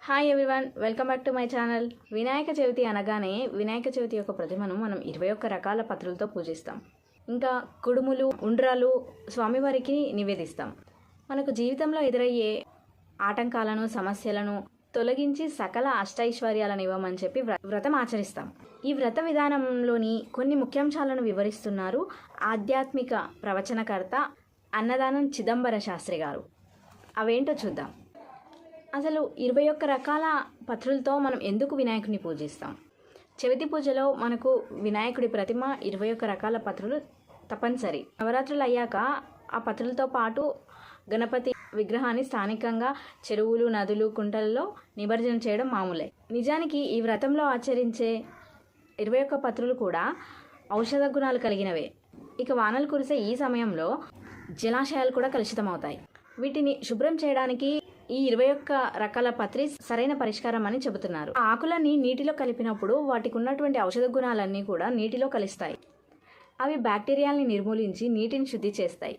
Hi everyone, welcome back to my channel. Vinayaka Chavithi అనగానే వినాయక చవితి యొక్క ప్రతిమను మనం 21 రకాల పత్రులతో పూజిస్తాం. ఇంకా కుడుములు, ఉండ్రాలు స్వామివారికి నివేదిస్తాం. మనకు జీవితంలో ఎదురయ్యే ఆటంకాలను, సమస్యలను తొలగించి సకల అష్టైశ్వర్యాలను ఇవ్వమని చెప్పి వ్రతం ఆచరిస్తాం. ఈ వ్రత విధానంలోని కొన్ని ముఖ్యాంశాలను వివరిస్తున్నారు ఆధ్యాత్మిక ప్రవచనకర్త అన్నదానం చిదంబర శాస్త్రి గారు. అవేంటో చూద్దాం. అసలు 21 రకాల పత్రులతో మనం ఎందుకు వినాయకుడిని పూజిస్తాం? చవితి పూజలో మనకు వినాయకుడి ప్రతిమ 21 రకాల పత్రులు తప్పనిసరి. నవరాత్రులు అయ్యాక ఆ పత్రులతో పాటు గణపతి విగ్రహాన్ని స్థానికంగా చెరువులు, నదులు, కుంటలలో నిమజ్జనం చేయడం మామూలే. నిజానికి ఈ వ్రతంలో ఆచరించే 21 పత్రులు కూడా ఔషధ గుణాలు కలిగినవే. ఇక వానలు కురిసే ఈ సమయంలో జలాశయాలు కూడా కలుషితమవుతాయి. వీటిని శుభ్రం చేయడానికి ఈ 21 రకాల పత్రి సరైన పరిష్కారం అని చెబుతున్నారు. ఆకులన్నీ నీటిలో కలిపినప్పుడు వాటికి ఉన్నటువంటి ఔషధ గుణాలన్నీ కూడా నీటిలో కలుస్తాయి. అవి బ్యాక్టీరియాల్ని నిర్మూలించి నీటిని శుద్ధి చేస్తాయి.